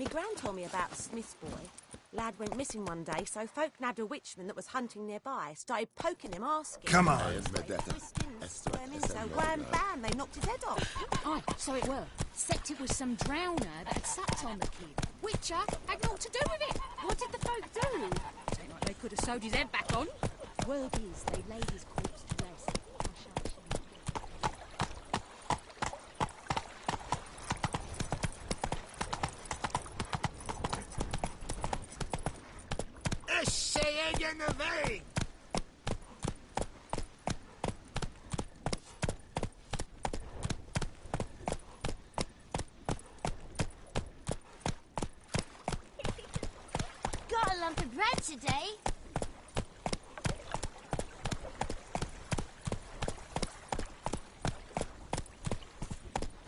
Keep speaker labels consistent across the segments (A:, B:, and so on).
A: Me gran told me about Smith's boy. Lad went missing one day, so folk nabbed a witchman that was hunting nearby. Started poking him, asking.
B: Come on.
A: So wham bam, they knocked his head off.
C: Aye, so it were. Except it was some drowner that had sucked on the kid. Witcher had naught to do with it. What did the folk do? Ain't like they could have sewed his head back on. Word is they laid his corpse to rest.
D: Got a lump of bread today.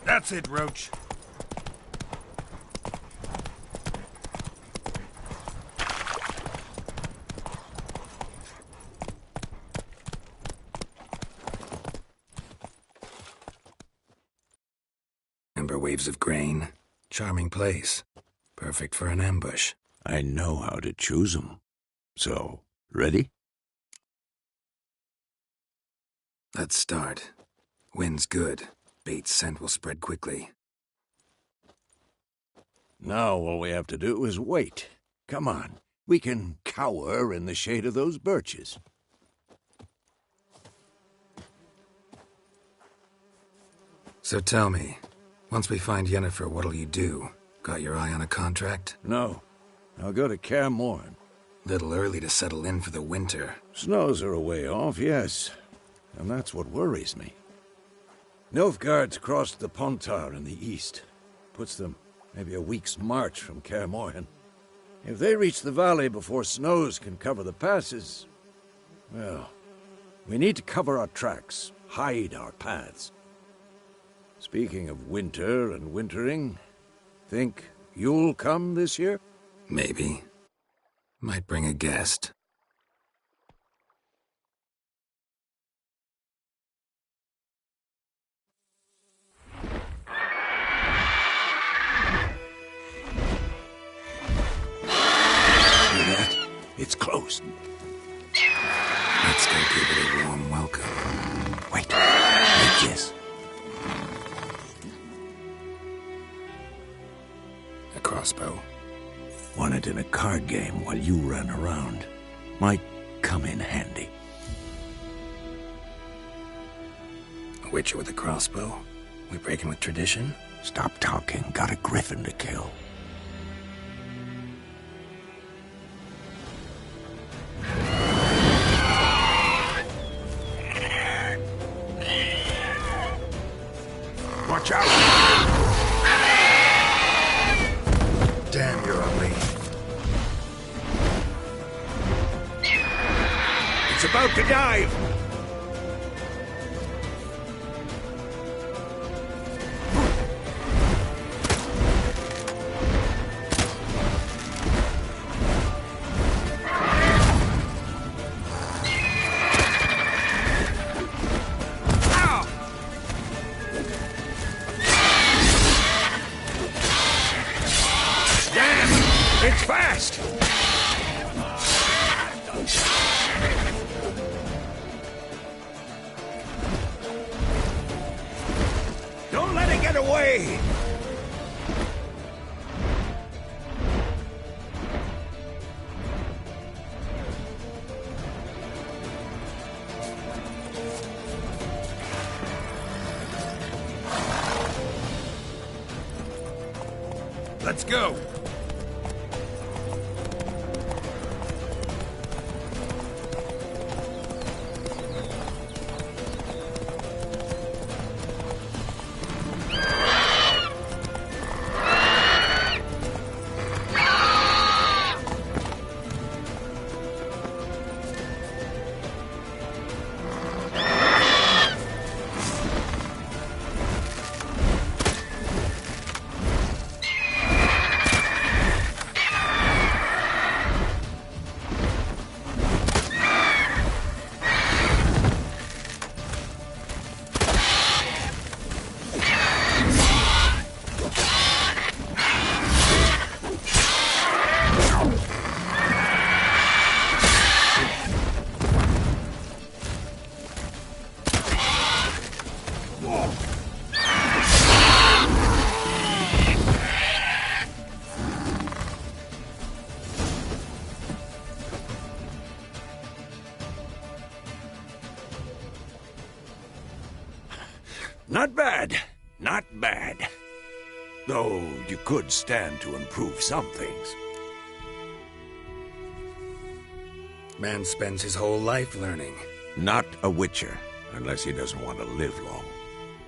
B: That's it, Roach.
E: Amber waves of grain. Charming place. Perfect for an ambush.
F: I know how to choose 'em. So, ready?
E: Let's start. Wind's good. Bait's scent will spread quickly.
F: Now all we have to do is wait. Come on. We can cower in the shade of those birches.
E: So tell me, once we find Yennefer, what'll you do? Got your eye on a contract?
F: No. I'll go to Kaer Morhen.
E: Little early to settle in for the winter.
F: Snows are a way off, yes. And that's what worries me. Nilfgaard's crossed the Pontar in the east. Puts them maybe a week's march from Kaer Morhen. If they reach the valley before snows can cover the passes, well, we need to cover our tracks, hide our paths. Speaking of winter and wintering, think you'll come this year?
E: Maybe. Might bring a guest.
F: It's closed.
E: Let's go give it a warm welcome.
F: Wait. Yes.
E: A crossbow.
F: Won it in a card game while you ran around. Might come in handy.
E: A witcher with a crossbow? We breaking with tradition?
F: Stop talking. Got a griffin to kill.
B: Watch out! Damn, you're ugly.
F: It's about to dive! It's fast! Don't let it get away!
B: Let's go!
F: Not bad. Though you could stand to improve some things.
E: Man spends his whole life learning.
F: Not a Witcher, unless he doesn't want to live long.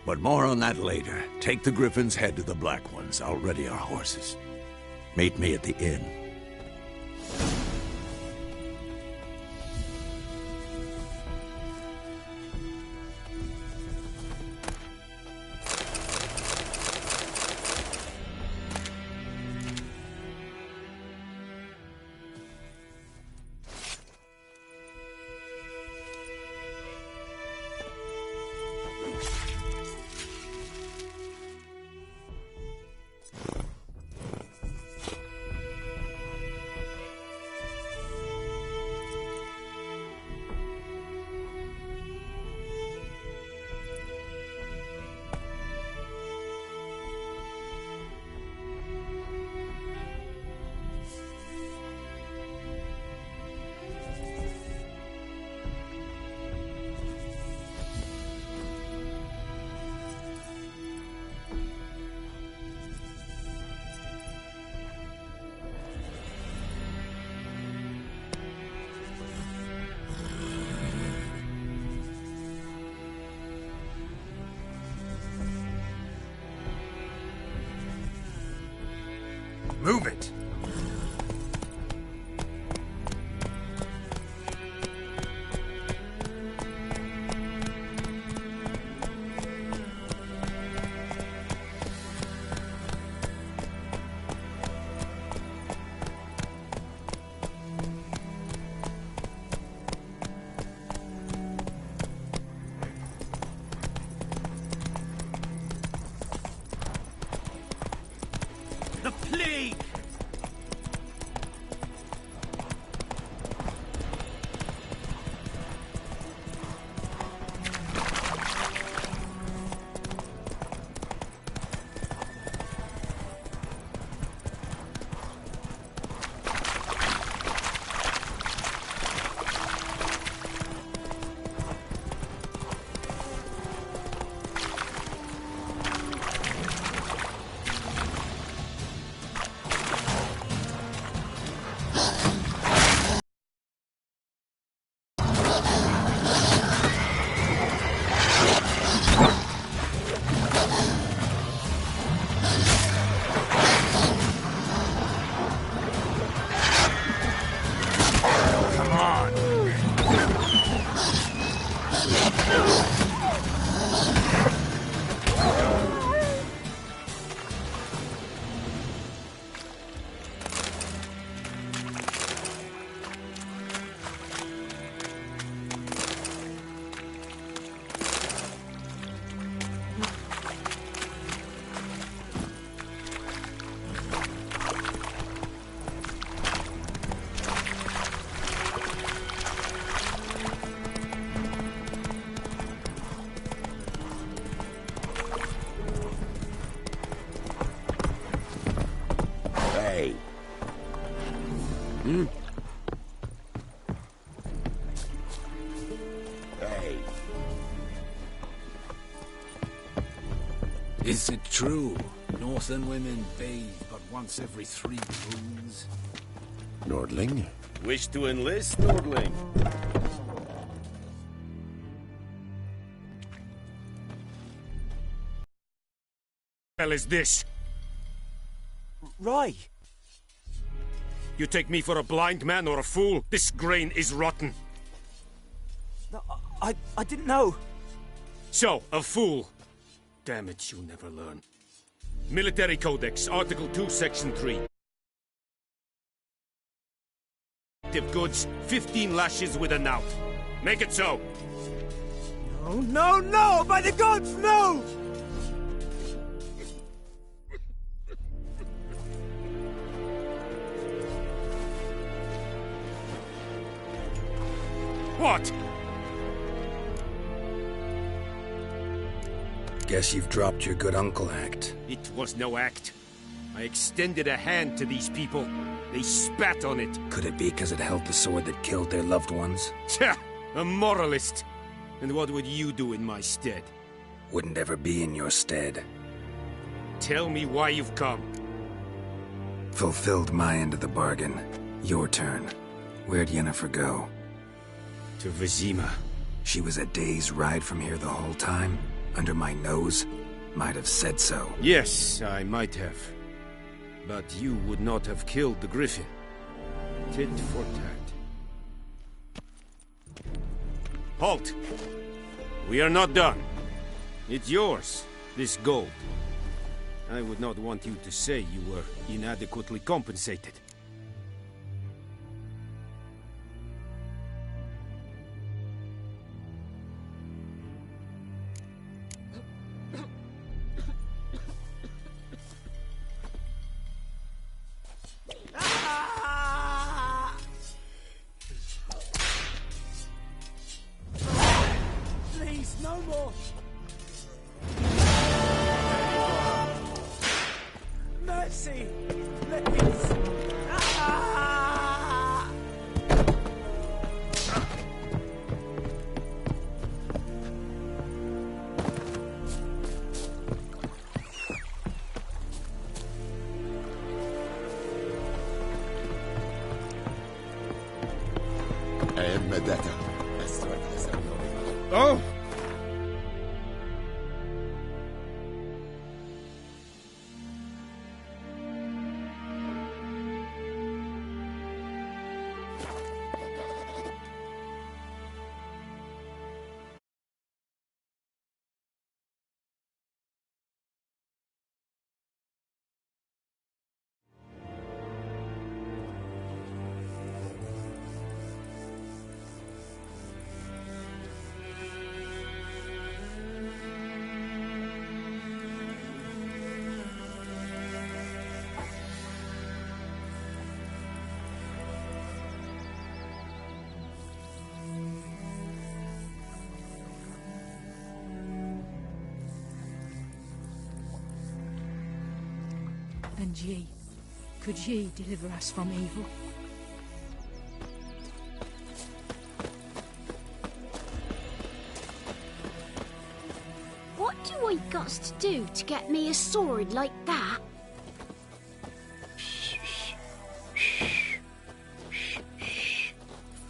F: But more on that later. Take the Griffin's head to the Black Ones. I'll ready our horses. Meet me at the inn.
B: Move it!
F: The plague! Hey. Hey.
E: Is it true? Northern women bathe but once every 3 moons?
F: Nordling?
G: Wish to enlist, Nordling?
B: Hell is this?
G: Rye!
B: You take me for a blind man or a fool? This grain is rotten.
G: No, I didn't know.
B: So, a fool. Damn it, you never learn. Military Codex, Article 2, Section 3. Active goods, 15 lashes with a knout. Make it so.
G: Oh, no, no! By the gods, no!
B: What?
E: Guess you've dropped your good uncle act.
B: It was no act. I extended a hand to these people. They spat on it.
E: Could it be because it held the sword that killed their loved ones?
B: Tja, a moralist. And what would you do in my stead?
E: Wouldn't ever be in your stead.
B: Tell me why you've come.
E: Fulfilled my end of the bargain. Your turn. Where'd Yennefer go?
B: To Vizima.
E: She was a day's ride from here the whole time? Under my nose? Might have said so.
B: Yes, I might have. But you would not have killed the Griffin. Tit for tat. Halt! We are not done. It's yours, this gold. I would not want you to say you were inadequately compensated.
G: Please, no more. Mercy, please.
B: Oh!
C: And ye, could ye deliver us from evil?
D: What do I got to do to get me a sword like that?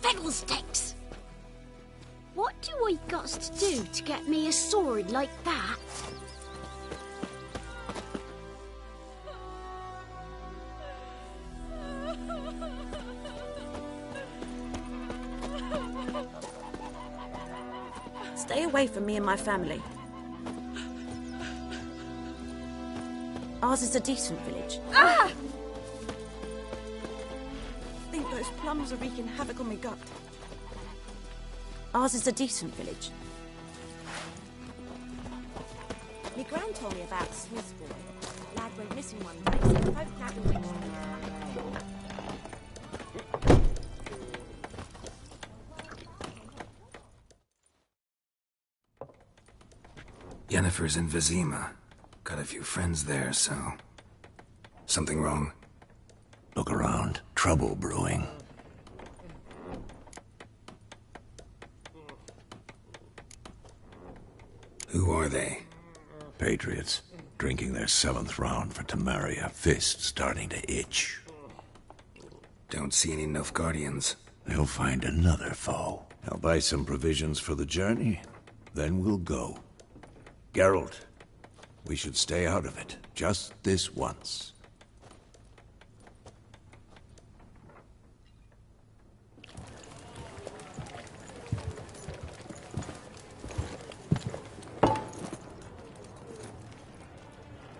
D: Fiddlesticks! What do I got to do to get me a sword like that?
A: Stay away from me and my family. Ours is a decent village.
D: Ah!
A: I think those plums are wreaking havoc on my gut. Ours is a decent village. My gran told me about Smith's boy. Lad went missing one day, so both lad and witch.
E: Yennefer's in Vizima. Got a few friends there, so... Something wrong?
F: Look around. Trouble brewing.
E: Who are they?
F: Patriots. Drinking their 7th round for Temeria. Fist starting to itch.
E: Don't see any Nilfgaardians.
F: They'll find another foe. I'll buy some provisions for the journey. Then we'll go. Geralt, we should stay out of it. Just this once.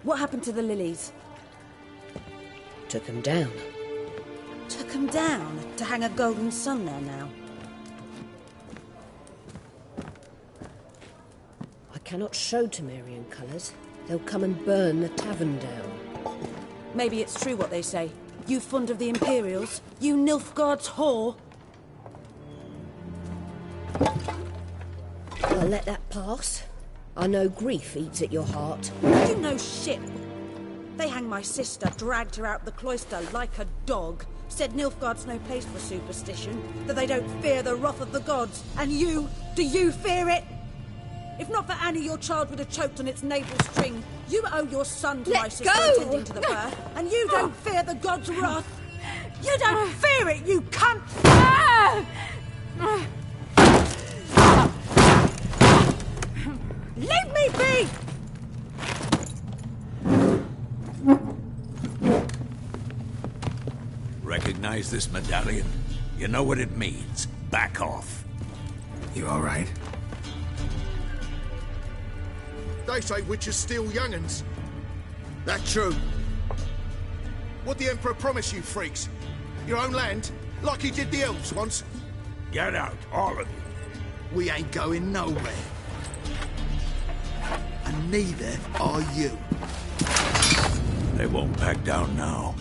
A: What happened to the lilies?
H: Took him down.
A: Took them down to hang a golden sun there now.
H: I cannot show Temerian colours. They'll come and burn the tavern down.
A: Maybe it's true what they say. You fond of the Imperials? You Nilfgaard's whore?
H: I'll let that pass. I know grief eats at your heart.
A: You know shit. They hanged my sister, dragged her out the cloister like a dog. Said Nilfgaard's no place for superstition, that they don't fear the wrath of the gods. And you, do you fear it?
I: If not for Annie, your child would have choked on its navel string. You owe your son to my
H: Let
I: sister
H: go!
I: attending to the birth, and you don't fear the god's wrath. You don't fear it, you cunt! Leave me be!
F: Recognize this medallion? You know what it means. Back off.
E: You all right?
J: They say witches steal young'uns. That true? What the Emperor promised you, freaks? Your own land? Like he did the elves once?
F: Get out, all of you.
J: We ain't going nowhere. And neither are you.
F: They won't back down now.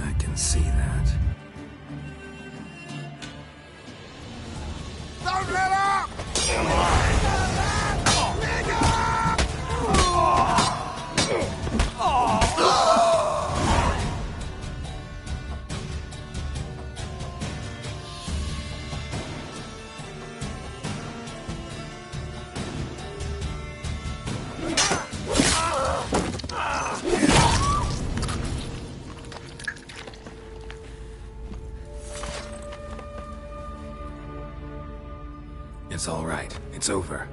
E: I can see that.
J: Don't let up!
E: It's all right. It's over.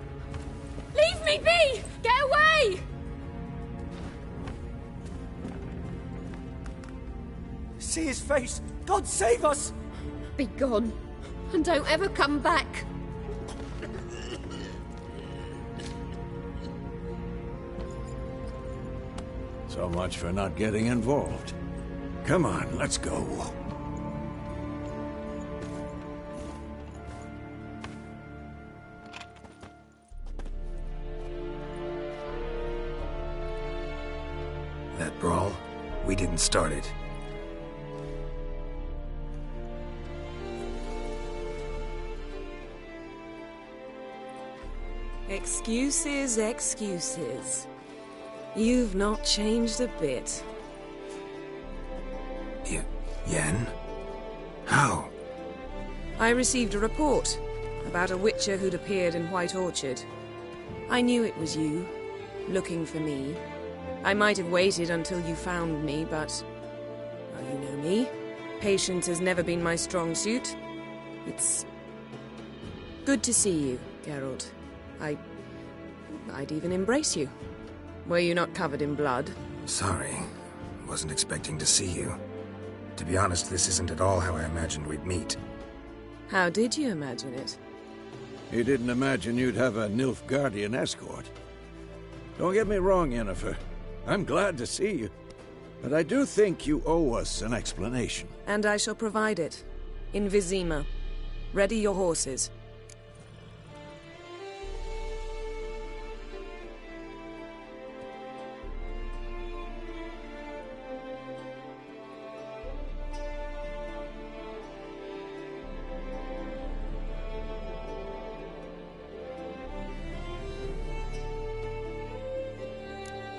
C: Leave me be! Get away!
G: See his face! God save us!
H: Be gone, and don't ever come back.
F: So much for not getting involved. Come on, let's go.
E: That brawl, we didn't start it.
A: Excuses, excuses. You've not changed a bit.
E: Yen? How?
A: I received a report about a witcher who'd appeared in White Orchard. I knew it was you, looking for me. I might have waited until you found me, but... well, you know me. Patience has never been my strong suit. It's... good to see you, Geralt. I'd even embrace you. Were you not covered in blood?
E: Sorry. Wasn't expecting to see you. To be honest, this isn't at all how I imagined we'd meet.
A: How did you imagine it?
F: You didn't imagine you'd have a Nilfgaardian escort. Don't get me wrong, Yennefer. I'm glad to see you. But I do think you owe us an explanation.
A: And I shall provide it. In Vizima. Ready your horses.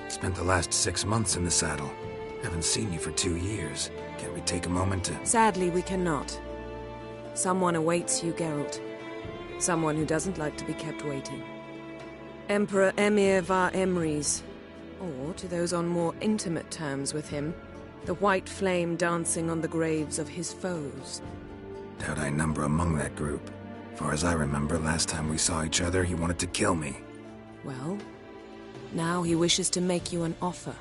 E: Spent the last 6 months in the saddle. Haven't seen you for 2 years. Can we take a moment to...
A: Sadly, we cannot. Someone awaits you, Geralt. Someone who doesn't like to be kept waiting. Emperor Emhyr var Emreis. Or, to those on more intimate terms with him, the white flame dancing on the graves of his foes.
E: Doubt I number among that group. Far as I remember, last time we saw each other, he wanted to kill me.
A: Well, now he wishes to make you an offer.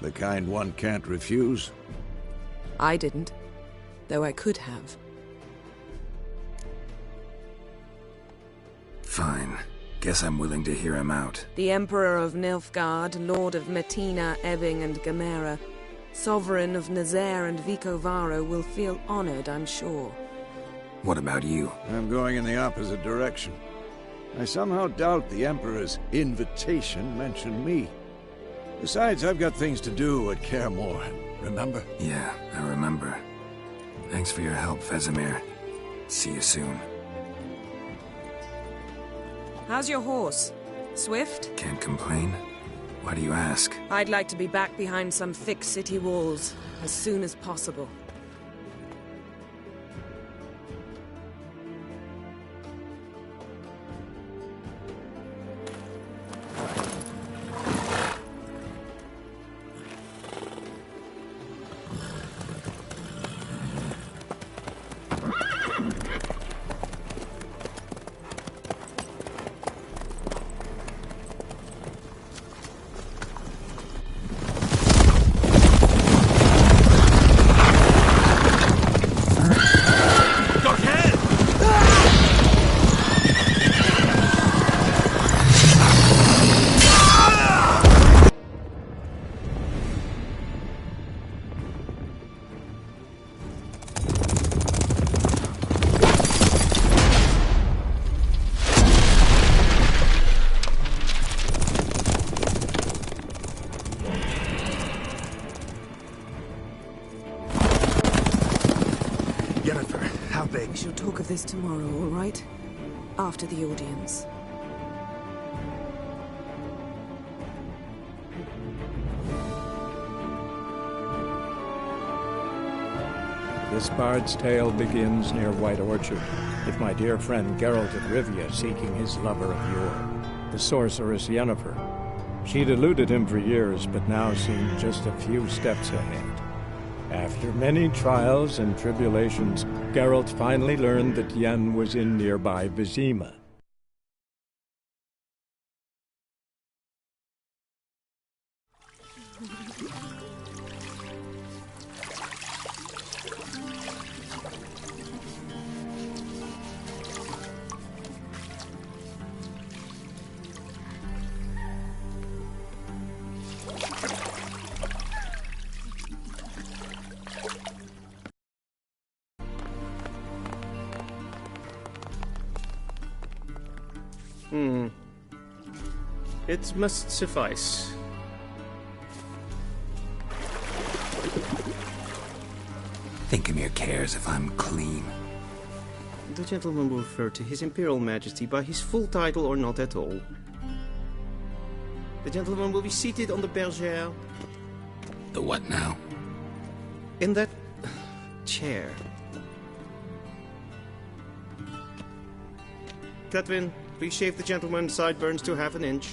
F: The kind one can't refuse?
A: I didn't, though I could have.
E: Fine. Guess I'm willing to hear him out.
A: The Emperor of Nilfgaard, Lord of Metina, Ebbing and Gamera, Sovereign of Nazaire and Vicovaro will feel honored, I'm sure.
E: What about you?
F: I'm going in the opposite direction. I somehow doubt the Emperor's invitation mentioned me. Besides, I've got things to do at Kaer Morhen, remember?
E: Yeah, I remember. Thanks for your help, Vesemir. See you soon.
A: How's your horse? Swift?
E: Can't complain. Why do you ask?
A: I'd like to be back behind some thick city walls as soon as possible.
G: sobbing.
A: We shall talk of this tomorrow, all right? After the audience.
K: This bard's tale begins near White Orchard, with my dear friend Geralt of Rivia seeking his lover of yore, the sorceress Yennefer. She'd eluded him for years, but now seemed just a few steps ahead. After many trials and tribulations, Geralt finally learned that Yen was in nearby Vizima.
L: It must suffice.
E: Thinkamir cares if I'm clean.
L: The gentleman will refer to His Imperial Majesty by his full title or not at all. The gentleman will be seated on the bergère.
E: The what now?
L: In that chair. Cletwin, please shave the gentleman's sideburns to half an inch.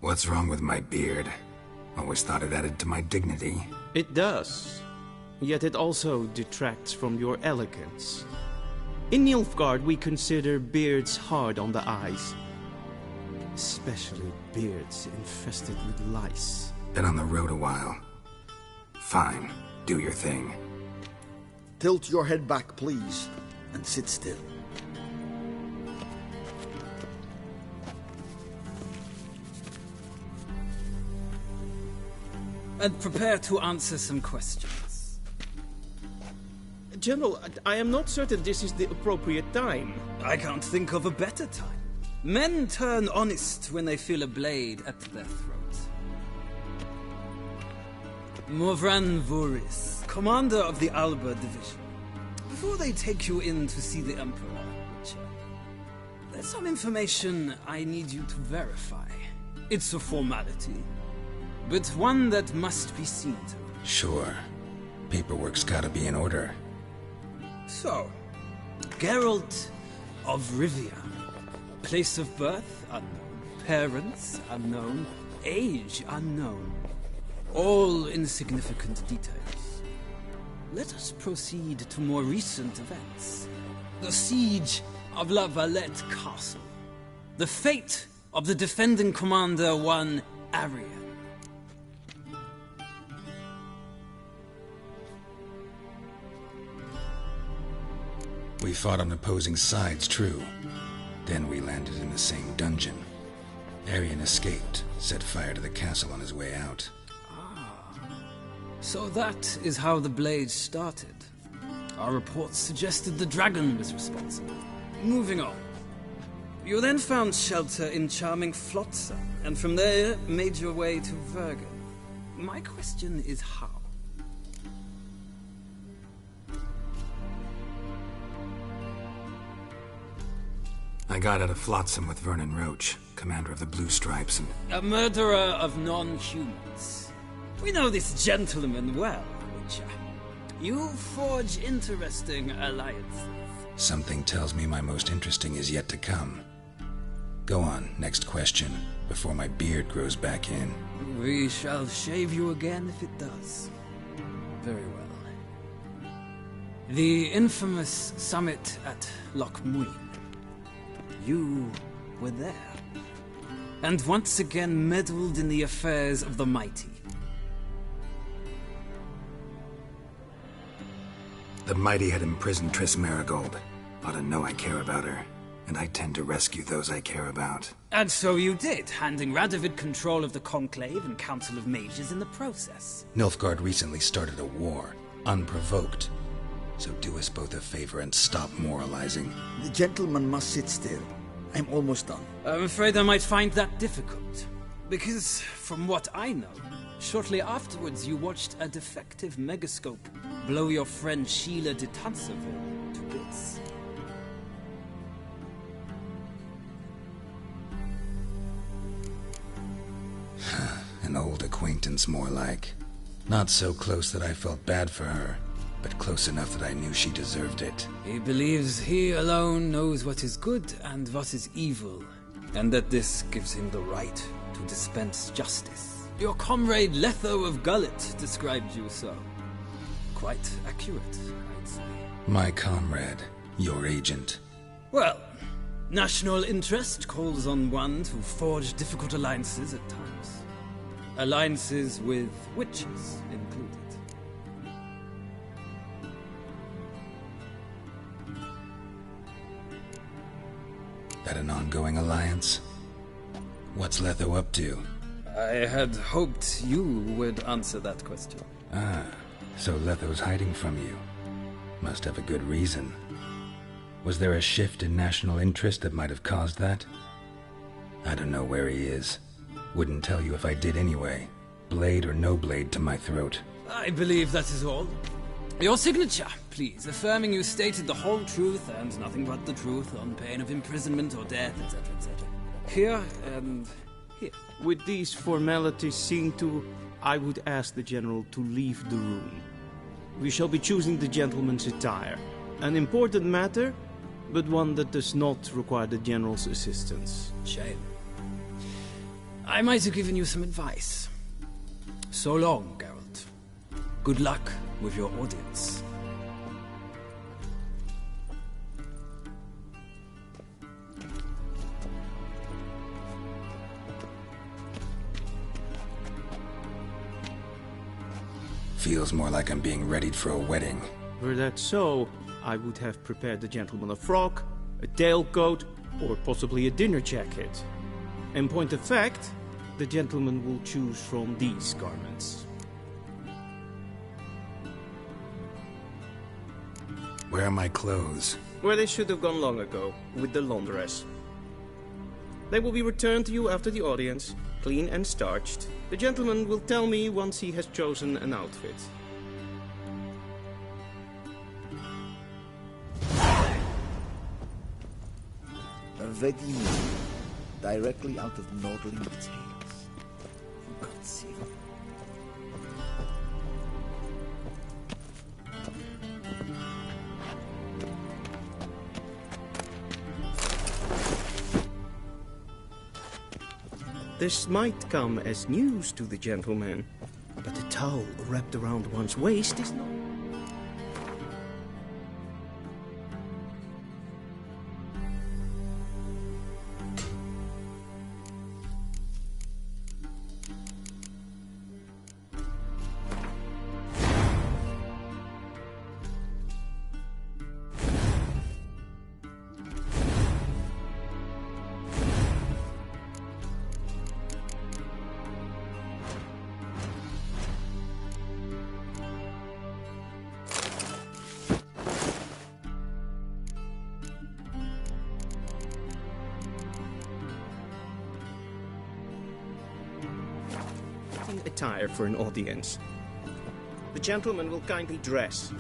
E: What's wrong with my beard? Always thought it added to my dignity.
L: It does. Yet it also detracts from your elegance. In Nilfgaard, we consider beards hard on the eyes. Especially beards infested with lice.
E: Been on the road a while. Fine. Do your thing.
J: Tilt your head back, please, and sit still.
M: And prepare to answer some questions.
L: General, I am not certain this is the appropriate time.
M: I can't think of a better time. Men turn honest when they feel a blade at their throat. Morvran Voorhis, commander of the Alba Division. Before they take you in to see the Emperor, Witcher, there's some information I need you to verify. It's a formality, but one that must be seen to.
E: Sure. Paperwork's gotta be in order.
M: So, Geralt of Rivia. Place of birth, unknown. Parents, unknown. Age, unknown. All insignificant details. Let us proceed to more recent events. The siege of La Valette Castle. The fate of the defending commander, one Arian.
E: We fought on opposing sides, true. Then we landed in the same dungeon. Arian escaped, set fire to the castle on his way out.
M: So that is how the Blade started. Our reports suggested the dragon was responsible. Moving on. You then found shelter in charming Flotsam, and from there made your way to Vergen. My question is how?
E: I got out of Flotsam with Vernon Roach, commander of the Blue Stripes, and...
M: A murderer of non-humans. We know this gentleman well, Witcher. You forge interesting alliances.
E: Something tells me my most interesting is yet to come. Go on, next question, before my beard grows back in.
M: We shall shave you again if it does. Very well. The infamous summit at Loch Muin. You were there, and once again meddled in the affairs of the mighty.
E: The mighty had imprisoned Triss Merigold. Ought to know I care about her, and I tend to rescue those I care about.
M: And so you did, handing Radovid control of the Conclave and Council of Mages in the process.
E: Nilfgaard recently started a war, unprovoked. So do us both a favor and stop moralizing.
J: The gentleman must sit still. I'm almost done.
M: I'm afraid I might find that difficult. Because, from what I know, shortly afterwards you watched a defective megascope blow your friend Sheila de Tanserville to bits.
E: An old acquaintance, more like. Not so close that I felt bad for her, but close enough that I knew she deserved it.
M: He believes he alone knows what is good and what is evil, and that this gives him the right to dispense justice. Your comrade Letho of Gullet described you so. Quite accurate, I'd say.
E: My comrade, your agent.
M: Well, national interest calls on one to forge difficult alliances at times. Alliances with witches included.
E: That an ongoing alliance? What's Letho up to?
M: I had hoped you would answer that question.
E: Ah, so Letho's hiding from you. Must have a good reason. Was there a shift in national interest that might have caused that? I don't know where he is. Wouldn't tell you if I did anyway. Blade or no blade to my throat.
M: I believe that is all. Your signature, please, affirming you stated the whole truth and nothing but the truth on pain of imprisonment or death, etc., etc. Here and here.
L: With these formalities seen to, I would ask the General to leave the room. We shall be choosing the gentleman's attire. An important matter, but one that does not require the General's assistance.
M: Shame. I might have given you some advice. So long, Geralt. Good luck with your audience.
E: Feels more like I'm being readied for a wedding.
L: Were that so, I would have prepared the gentleman a frock, a tailcoat, or possibly a dinner jacket. In point of fact, the gentleman will choose from these garments.
E: Where are my clothes?
L: Where they should have gone long ago, with the laundress. They will be returned to you after the audience, clean and starched. The gentleman will tell me once he has chosen an outfit.
J: A wedding directly out of Nordling tales. For God's sake.
L: This might come as news to the gentleman, but a towel wrapped around one's waist is not. Attire for an audience. The gentleman will kindly dress.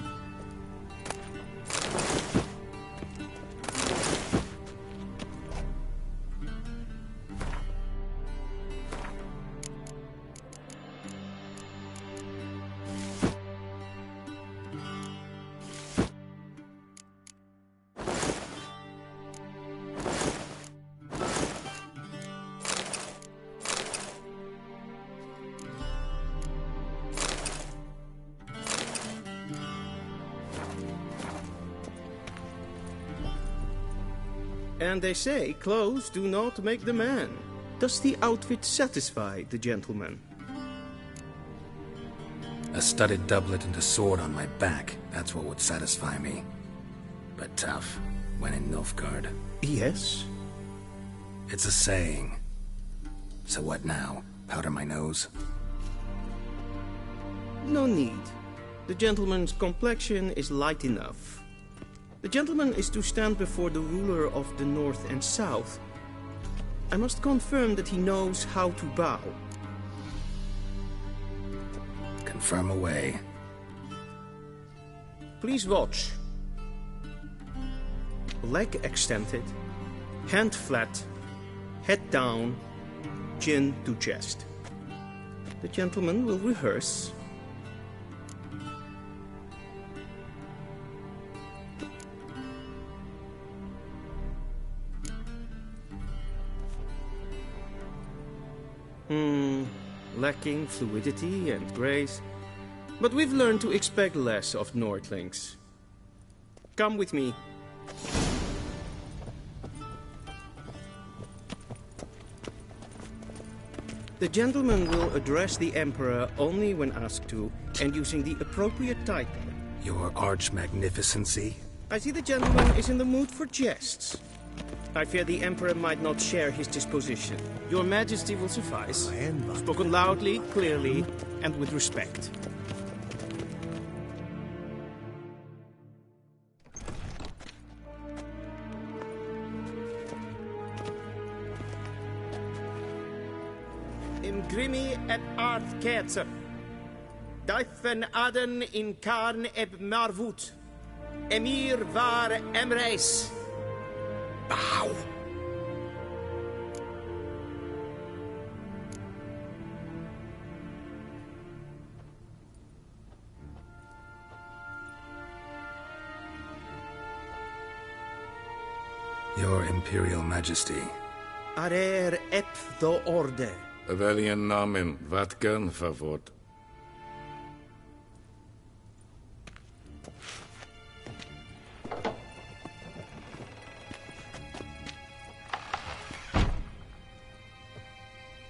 L: And they say clothes do not make the man. Does the outfit satisfy the gentleman?
E: A studded doublet and a sword on my back, that's what would satisfy me. But tough, when in Nilfgaard.
L: Yes?
E: It's a saying. So what now? Powder my nose?
L: No need. The gentleman's complexion is light enough. The gentleman is to stand before the ruler of the North and South. I must confirm that he knows how to bow.
E: Confirm away.
L: Please watch. Leg extended, hand flat, head down, chin to chest. The gentleman will rehearse. Lacking fluidity and grace. But we've learned to expect less of Nordlings. Come with me. The gentleman will address the Emperor only when asked to, and using the appropriate title.
E: Your Arch-Magnificency?
L: I see the gentleman is in the mood for jests. I fear the Emperor might not share his disposition. Your Majesty will suffice. Spoken loudly, clearly, and with respect. Imgrimi et art ketzer. Daifen aden in karn eb marvut. Emir var emreis.
E: Bow. Your Imperial Majesty.
L: Arer ep do orde.
N: Welchen Namen, wat gern verwort?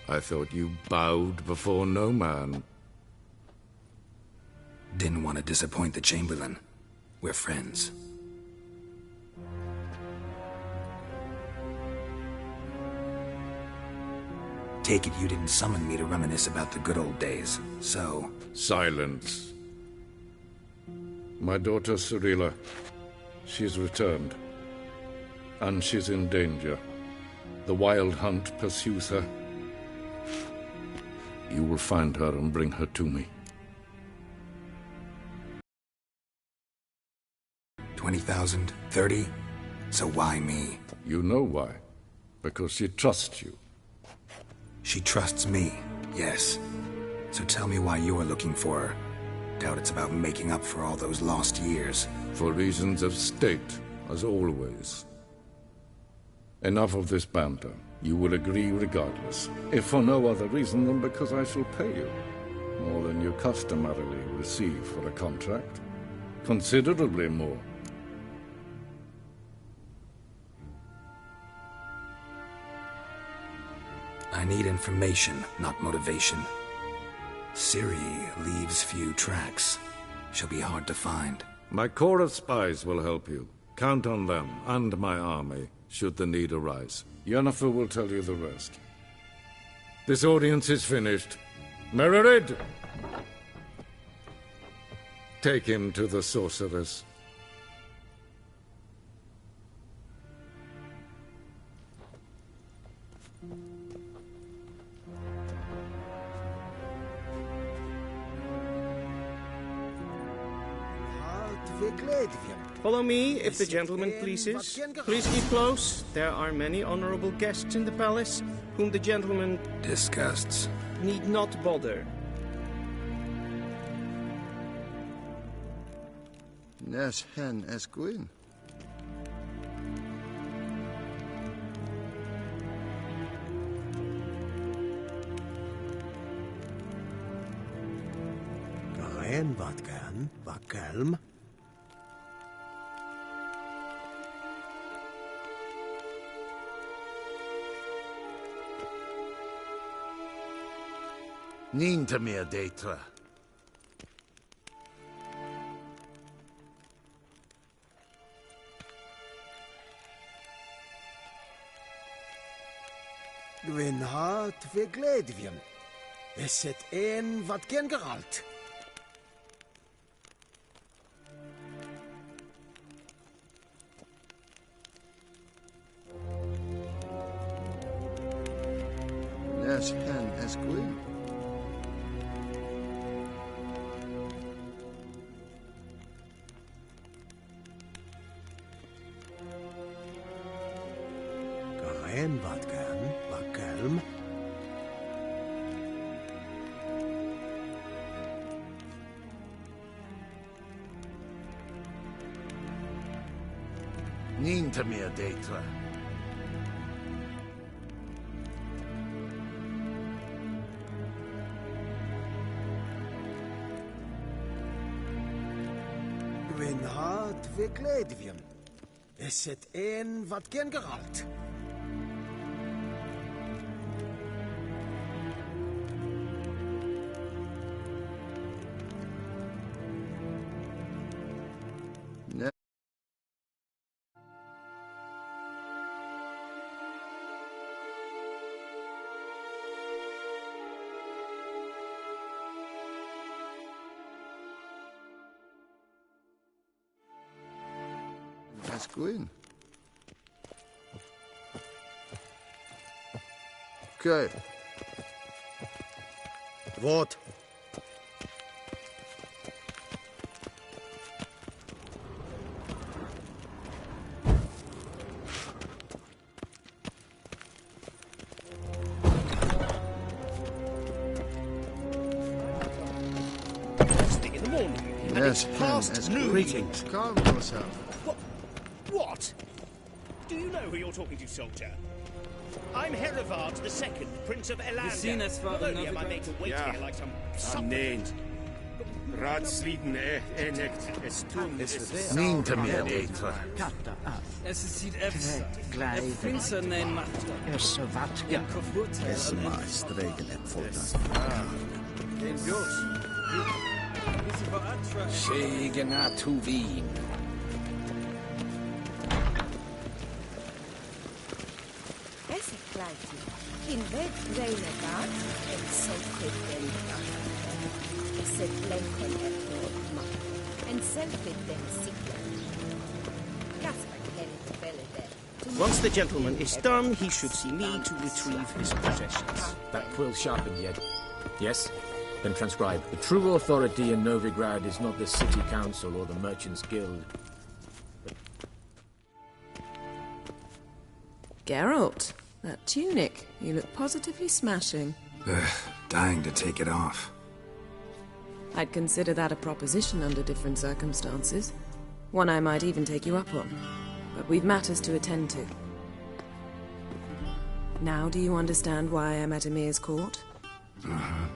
N: I thought you bowed before no man.
E: Didn't want to disappoint the Chamberlain. We're friends. Take it you didn't summon me to reminisce about the good old days, so...
N: Silence. My daughter Cirilla, she's returned. And she's in danger. The Wild Hunt pursues her. You will find her and bring her to me.
E: 20,000? 30? So why me?
N: You know why. Because she trusts you.
E: She trusts me, yes. So tell me why you're looking for her. Doubt it's about making up for all those lost years.
N: For reasons of state, as always. Enough of this banter. You will agree regardless, if for no other reason than because I shall pay you. More than you customarily receive for a contract. Considerably more.
E: I need information, not motivation. Ciri leaves few tracks. She'll be hard to find.
N: My corps of spies will help you. Count on them, and my army, should the need arise. Yennefer will tell you the rest. This audience is finished. Mererid! Take him to the sorceress.
L: Follow me, if the gentleman pleases. Please keep close. There are many honorable guests in the palace, whom the gentleman...
E: disgusts.
L: ...need not bother.
J: Nes hen esquin.
G: Garen vatgan, vakelm.
J: Ninta mir detra.
G: Gwyn hat fe gledfion. Eset een wat gen geralt.
J: Yes, can Esquin.
G: Gaen wat gan, Bakelm.
J: Niente meer deitra.
G: Gwyn had we gledvium. Is het een wat gen geralt?
J: Ne. Esquin. Okay.
G: Wat?
O: In the morning. And
J: Yes,
O: it's
J: can
O: past noon.
G: Greetings.
J: Calm yourself.
O: What? Do you know who you're talking to, soldier? I'm Herivard II, Prince of Elander.
M: seen us, Father
O: Not only am I
M: Novigrad?
O: made to wait here like some
B: I'm
O: suppliant,
B: named. Raadsliden enekt es tun.
J: Niente meer deitra.
M: Es ziet even. De prinsen nemen macht.
P: Is wat
M: En vervoert
J: Es meist regen et volta.
M: Den Jos. Diese Beatra.
P: Segena tu vin.
Q: Esse kleidje. In wet renegaat en sacred delicaat. Esse blenkon et norma. En selfit den sikla. Gasper kennet belle there.
L: Once the gentleman is done, he should see me to retrieve his possessions.
P: That quill sharpened yet? Yes? Then transcribe. The true authority in Novigrad is not the city council or the merchants guild.
A: Geralt, that tunic. You look positively smashing.
E: Dying to take it off.
A: I'd consider that a proposition under different circumstances. One I might even take you up on. But we've matters to attend to. Now do you understand why I'm at Emir's court?
E: Uh-huh.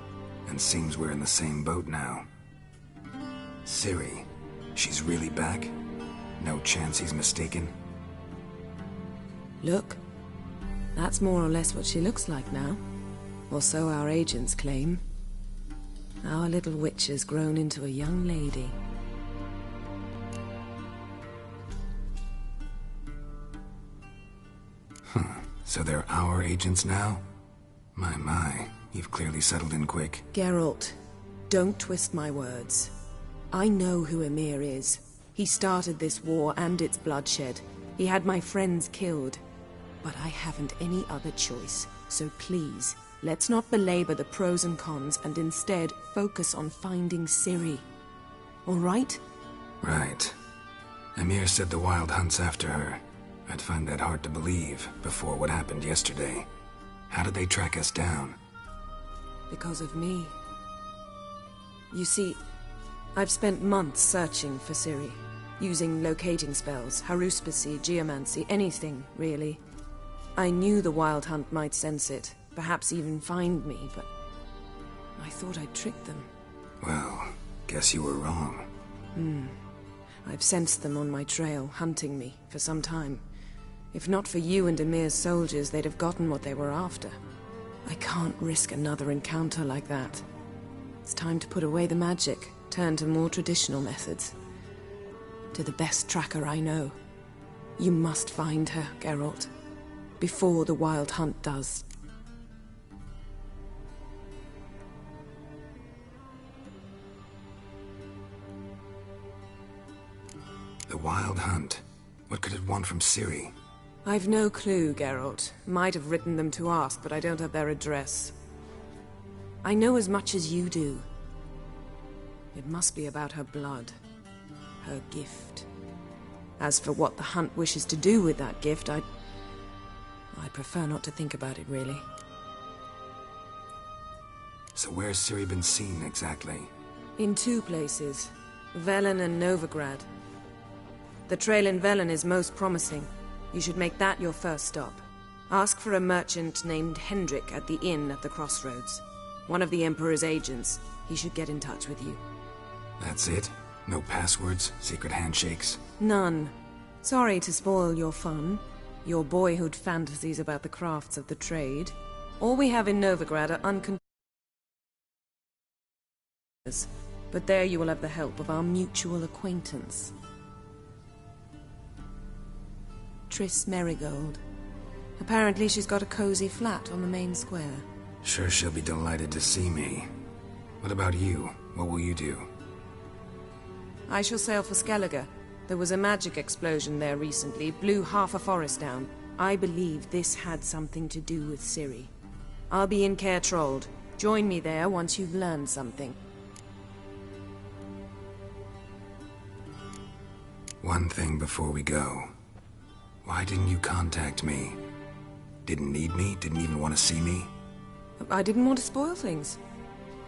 E: And seems we're in the same boat now. Ciri, she's really back? No chance he's mistaken?
A: Look. That's more or less what she looks like now. Or so our agents claim. Our little witch has grown into a young lady.
E: So they're our agents now? My, you've clearly settled in quick.
A: Geralt, don't twist my words. I know who Emir is. He started this war and its bloodshed. He had my friends killed. But I haven't any other choice. So please, let's not belabor the pros and cons and instead focus on finding Ciri. All right?
E: Right. Emir said the Wild Hunt's after her. I'd find that hard to believe before what happened yesterday. How did they track us down?
A: Because of me. You see, I've spent months searching for Ciri, using locating spells, haruspicy, geomancy, anything, really. I knew the Wild Hunt might sense it, perhaps even find me, but I thought I'd tricked them.
E: Well, guess you were wrong.
A: I've sensed them on my trail, hunting me, for some time. If not for you and Emir's soldiers, they'd have gotten what they were after. I can't risk another encounter like that. It's time to put away the magic, turn to more traditional methods. To the best tracker I know. You must find her, Geralt. Before the Wild Hunt does.
E: The Wild Hunt. What could it want from Ciri?
A: I've no clue, Geralt. Might have written them to ask, but I don't have their address. I know as much as you do. It must be about her blood. Her gift. As for what the Hunt wishes to do with that gift, I prefer not to think about it, really.
E: So where's Ciri been seen, exactly?
A: In 2 places. Velen and Novigrad. The trail in Velen is most promising. You should make that your first stop. Ask for a merchant named Hendrik at the inn at the crossroads. One of the Emperor's agents. He should get in touch with you.
E: That's it? No passwords? Secret handshakes?
A: None. Sorry to spoil your fun. Your boyhood fantasies about the crafts of the trade. All we have in Novigrad are uncontrolled. But there you will have the help of our mutual acquaintance. Triss Merigold. Apparently she's got a cozy flat on the main square.
E: Sure she'll be delighted to see me. What about you? What will you do?
A: I shall sail for Skellige. There was a magic explosion there recently, blew half a forest down. I believe this had something to do with Ciri. I'll be in Caer Trolde. Join me there once you've learned something.
E: One thing before we go. Why didn't you contact me? Didn't need me? Didn't even want to see me?
A: I didn't want to spoil things.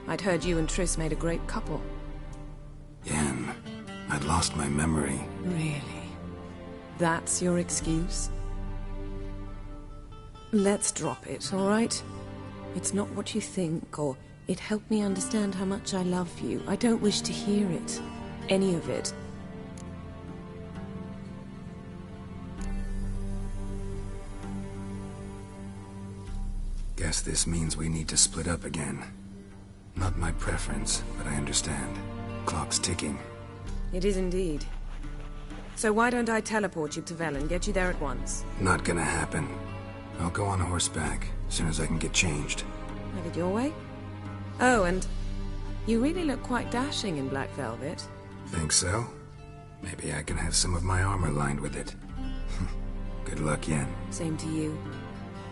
A: I'd heard you and Triss made a great couple.
E: Yen, I'd lost my memory.
A: Really? That's your excuse? Let's drop it, all right? It's not what you think, or it helped me understand how much I love you. I don't wish to hear it. Any of it.
E: Guess this means we need to split up again. Not my preference, but I understand. Clock's ticking.
A: It is indeed. So why don't I teleport you to Velen, get you there at once?
E: Not gonna happen. I'll go on horseback, as soon as I can get changed.
A: Have it your way? Oh, and you really look quite dashing in black velvet.
E: Think so? Maybe I can have some of my armor lined with it. Good luck, Yen.
A: Same to you.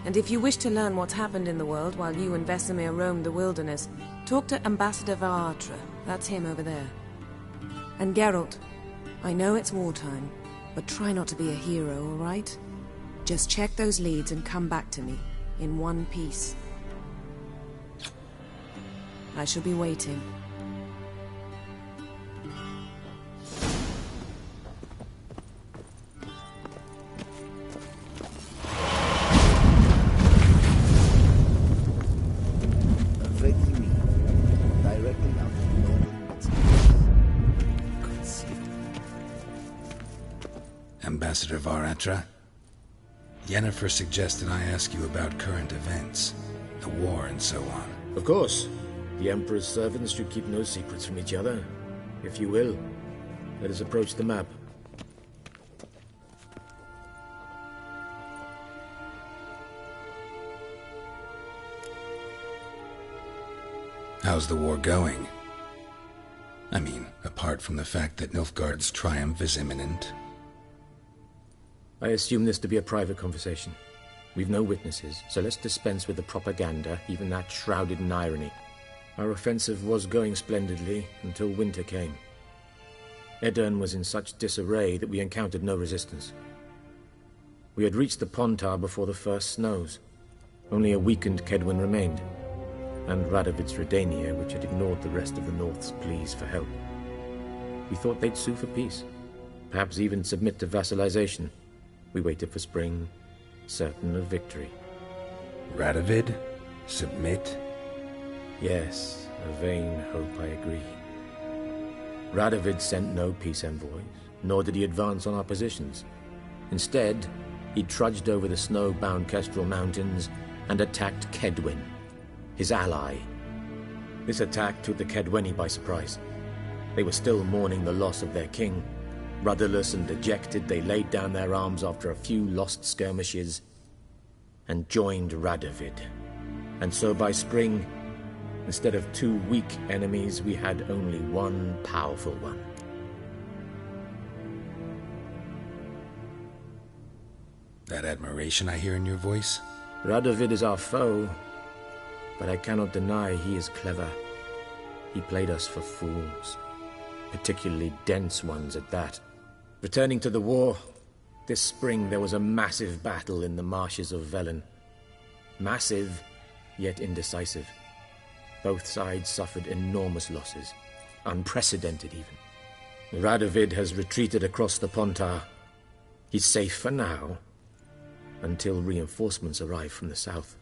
A: And if you wish to learn what's happened in the world while you and Vesemir roamed the wilderness, talk to Ambassador Varatra. That's him over there. And Geralt, I know it's wartime, but try not to be a hero, all right? Just check those leads and come back to me, in one piece. I shall be waiting.
E: Ambassador Varatra? Yennefer suggested I ask you about current events, the war and so on.
P: Of course. The Emperor's servants should keep no secrets from each other. If you will, let us approach the map.
E: How's the war going? I mean, apart from the fact that Nilfgaard's triumph is imminent.
P: I assume this to be a private conversation. We've no witnesses, so let's dispense with the propaganda, even that shrouded in irony. Our offensive was going splendidly until winter came. Edirn was in such disarray that we encountered no resistance. We had reached the Pontar before the first snows. Only a weakened Kaedwen remained, and Radovid's Redania, which had ignored the rest of the North's pleas for help. We thought they'd sue for peace, perhaps even submit to vassalization. We waited for spring, certain of victory.
E: Radovid? Submit?
P: Yes, a vain hope, I agree. Radovid sent no peace envoys, nor did he advance on our positions. Instead, he trudged over the snow-bound Kestrel Mountains and attacked Kaedwen, his ally. This attack took the Kaedweni by surprise. They were still mourning the loss of their king. Rudderless and dejected, they laid down their arms after a few lost skirmishes and joined Radovid. And so by spring, instead of 2 weak enemies, we had only one powerful one.
E: That admiration I hear in your voice?
P: Radovid is our foe, but I cannot deny he is clever. He played us for fools, particularly dense ones at that. Returning to the war, this spring there was a massive battle in the marshes of Velen. Massive, yet indecisive. Both sides suffered enormous losses, unprecedented even. Radovid has retreated across the Pontar. He's safe for now, until reinforcements arrive from the south.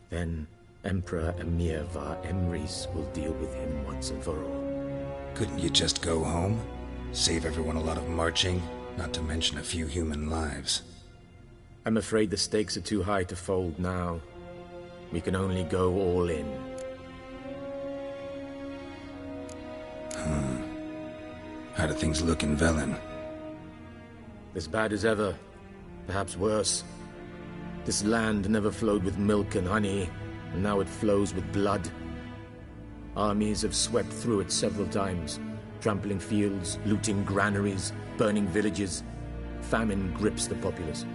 P: Then Emperor Emir var Emrys will deal with him once and for all.
E: Couldn't you just go home? Save everyone a lot of marching, not to mention a few human lives.
P: I'm afraid the stakes are too high to fold now. We can only go all in.
E: How do things look in Velen?
P: As bad as ever, perhaps worse. This land never flowed with milk and honey, and now it flows with blood. Armies have swept through it several times, trampling fields, looting granaries, burning villages. Famine grips the populace.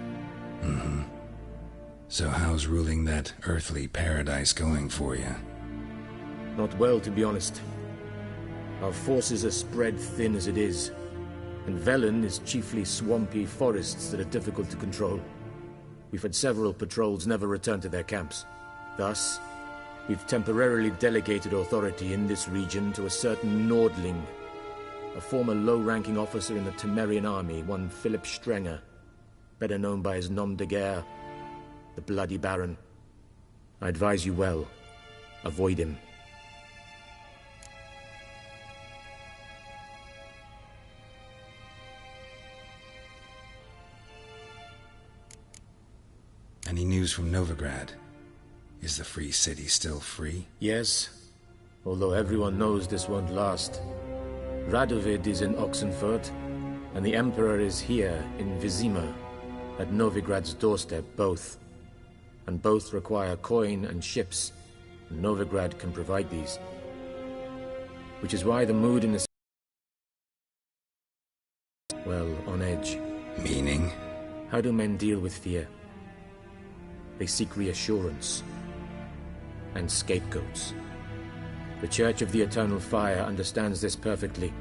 E: So how's ruling that earthly paradise going for you?
P: Not well, to be honest. Our forces are spread thin as it is, and Velen is chiefly swampy forests that are difficult to control. We've had several patrols never return to their camps. Thus, we've temporarily delegated authority in this region to a certain Nordling, a former low-ranking officer in the Temerian army, one Philip Strenger, better known by his nom de guerre, the Bloody Baron. I advise you well. Avoid him.
E: Any news from Novigrad? Is the Free City still free?
P: Yes, although everyone knows this won't last. Radovid is in Oxenfurt, and the Emperor is here in Vizima, at Novigrad's doorstep, both. And both require coin and ships, and Novigrad can provide these. Which is why the mood in the... well, on edge.
E: Meaning?
P: How do men deal with fear? They seek reassurance and scapegoats. The Church of the Eternal Fire understands this perfectly,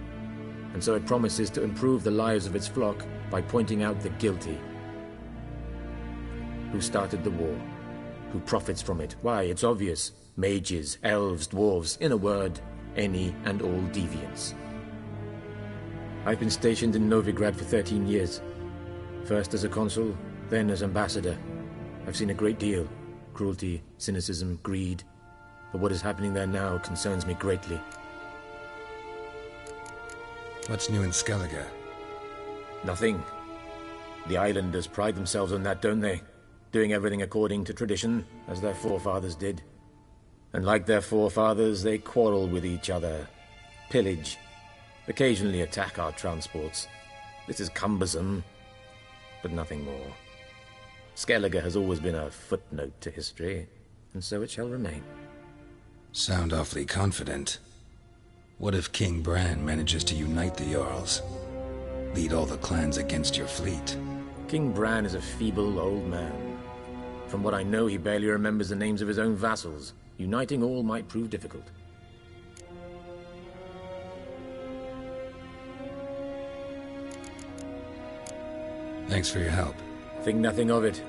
P: and so it promises to improve the lives of its flock by pointing out the guilty. Who started the war? Who profits from it? Why, it's obvious. Mages, elves, dwarves, in a word, any and all deviants. I've been stationed in Novigrad for 13 years. First as a consul, then as ambassador. I've seen a great deal. Cruelty, cynicism, greed. But what is happening there now concerns me greatly.
E: What's new in Skellige?
P: Nothing. The islanders pride themselves on that, don't they? Doing everything according to tradition, as their forefathers did. And like their forefathers, they quarrel with each other, pillage, occasionally attack our transports. This is cumbersome, but nothing more. Skellige has always been a footnote to history, and so it shall remain.
E: Sound awfully confident. What if King Bran manages to unite the Jarls? Lead all the clans against your fleet?
P: King Bran is a feeble old man. From what I know, he barely remembers the names of his own vassals. Uniting all might prove difficult.
E: Thanks for your help.
P: Think nothing of it.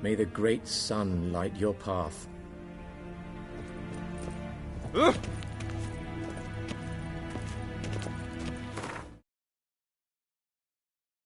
P: May the great sun light your path.